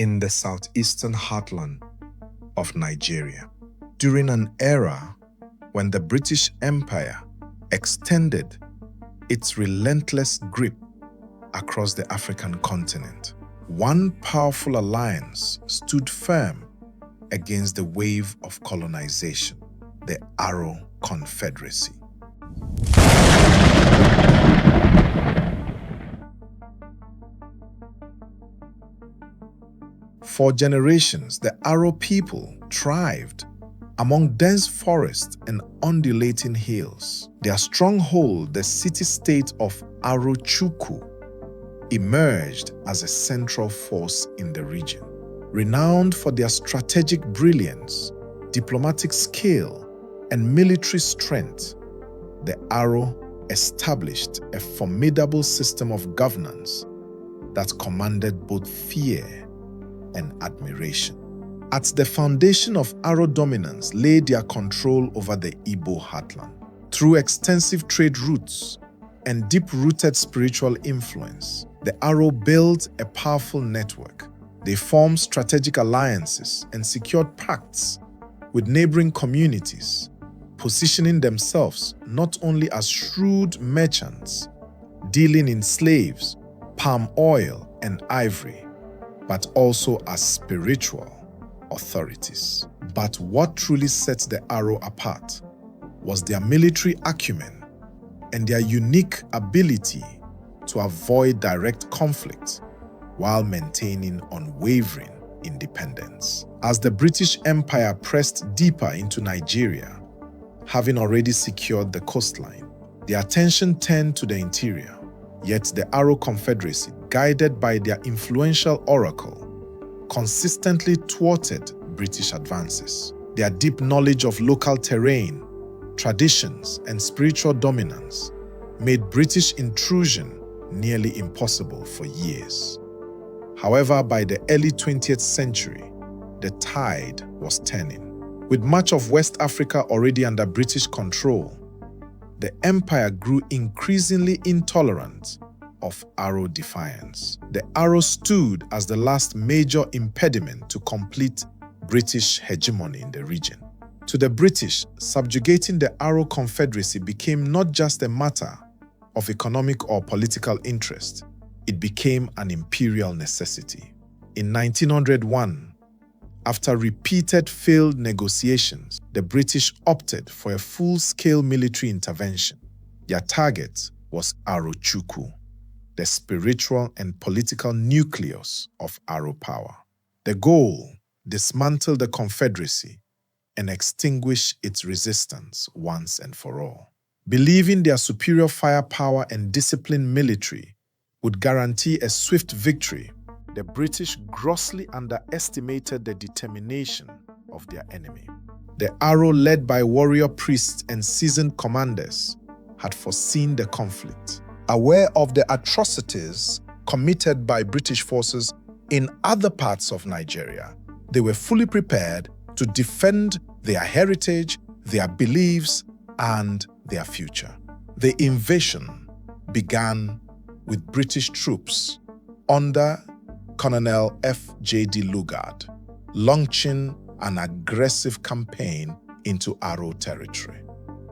in the southeastern heartland of Nigeria, during an era when the British Empire extended its relentless grip across the African continent. One powerful alliance stood firm against the wave of colonization, the Arrow Confederacy. For generations, the Aro people thrived among dense forests and undulating hills. Their stronghold, the city-state of Arochukwu, emerged as a central force in the region. Renowned for their strategic brilliance, diplomatic skill, and military strength, the Aro established a formidable system of governance that commanded both fear and admiration. At the foundation of Aro dominance lay their control over the Igbo heartland. Through extensive trade routes and deep-rooted spiritual influence, the Aro built a powerful network. They formed strategic alliances and secured pacts with neighboring communities, positioning themselves not only as shrewd merchants dealing in slaves, palm oil, and ivory, but also as spiritual authorities. But what truly sets the Aro apart was their military acumen and their unique ability to avoid direct conflict while maintaining unwavering independence. As the British Empire pressed deeper into Nigeria, having already secured the coastline, their attention turned to the interior. Yet the Arrow Confederacy, guided by their influential oracle, consistently thwarted British advances. Their deep knowledge of local terrain, traditions, and spiritual dominance made British intrusion nearly impossible for years. However, by the early 20th century, the tide was turning. With much of West Africa already under British control, the empire grew increasingly intolerant of Aro defiance. The Aro stood as the last major impediment to complete British hegemony in the region. To the British, subjugating the Aro Confederacy became not just a matter of economic or political interest, it became an imperial necessity. In 1901, after repeated failed negotiations, the British opted for a full-scale military intervention. Their target was Arochukwu, the spiritual and political nucleus of Aro power. The goal: dismantle the Confederacy and extinguish its resistance once and for all. Believing their superior firepower and disciplined military would guarantee a swift victory, the British grossly underestimated the determination of their enemy. The Aro, led by warrior priests and seasoned commanders, had foreseen the conflict. Aware of the atrocities committed by British forces in other parts of Nigeria, they were fully prepared to defend their heritage, their beliefs, and their future. The invasion began with British troops under Colonel F.J.D. Lugard, launching an aggressive campaign into Aro territory.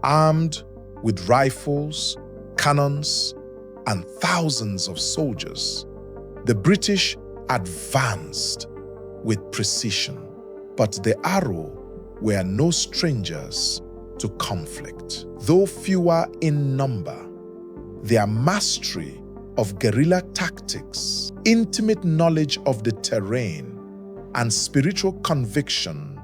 Armed with rifles, cannons, and thousands of soldiers, the British advanced with precision. But the Aro were no strangers to conflict. Though fewer in number, their mastery of guerrilla tactics, intimate knowledge of the terrain, and spiritual conviction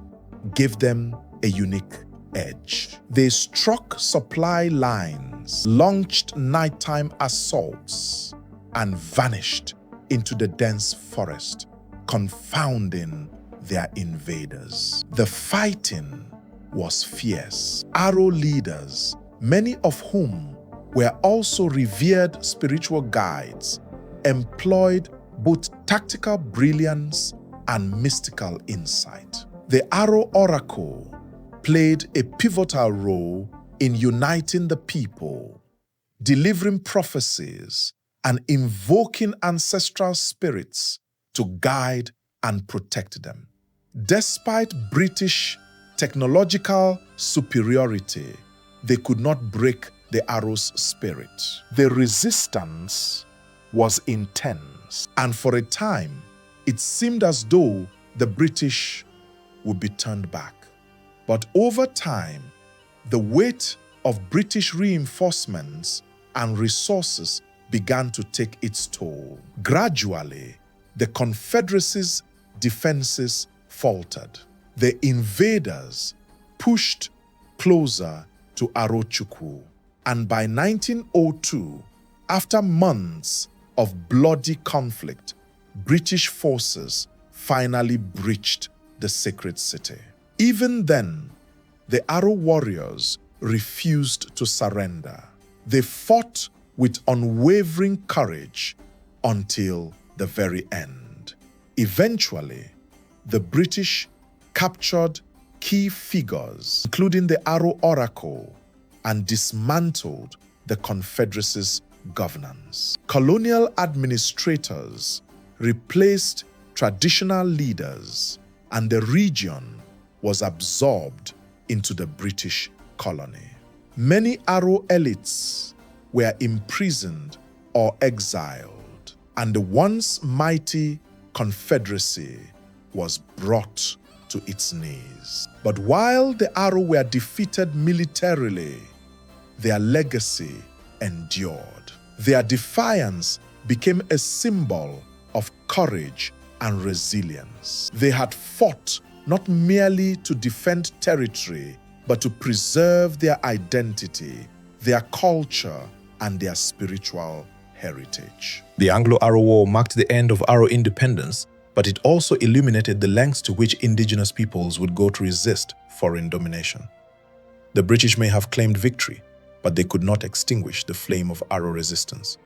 gave them a unique edge. They struck supply lines, launched nighttime assaults, and vanished into the dense forest, confounding their invaders. The fighting was fierce. Aro leaders, many of whom were also revered spiritual guides, employed both tactical brilliance and mystical insight. The Aro Oracle played a pivotal role in uniting the people, delivering prophecies, and invoking ancestral spirits to guide and protect them. Despite British technological superiority, they could not break the Arrow's spirit. The resistance was intense, and for a time, it seemed as though the British would be turned back. But over time, the weight of British reinforcements and resources began to take its toll. Gradually, the Confederacy's defenses faltered. The invaders pushed closer to Arochukwu, and by 1902, after months of bloody conflict, British forces finally breached the sacred city. Even then, the Aro warriors refused to surrender. They fought with unwavering courage until the very end. Eventually, the British captured key figures, including the Aro Oracle, and dismantled the Confederacy's governance. Colonial administrators replaced traditional leaders, and the region was absorbed into the British colony. Many Aro elites were imprisoned or exiled, and the once mighty Confederacy was brought to its knees. But while the Aro were defeated militarily, their legacy endured. Their defiance became a symbol of courage and resilience. They had fought not merely to defend territory, but to preserve their identity, their culture, and their spiritual heritage. The Anglo-Aro War marked the end of Aro independence, but it also illuminated the lengths to which indigenous peoples would go to resist foreign domination. The British may have claimed victory, but they could not extinguish the flame of Aro resistance.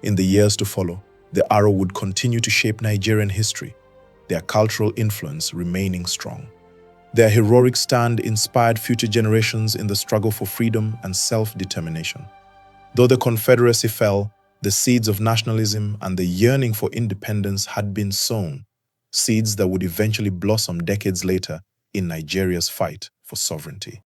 In the years to follow, the Aro would continue to shape Nigerian history, their cultural influence remaining strong. Their heroic stand inspired future generations in the struggle for freedom and self-determination. Though the Confederacy fell, the seeds of nationalism and the yearning for independence had been sown, seeds that would eventually blossom decades later in Nigeria's fight for sovereignty.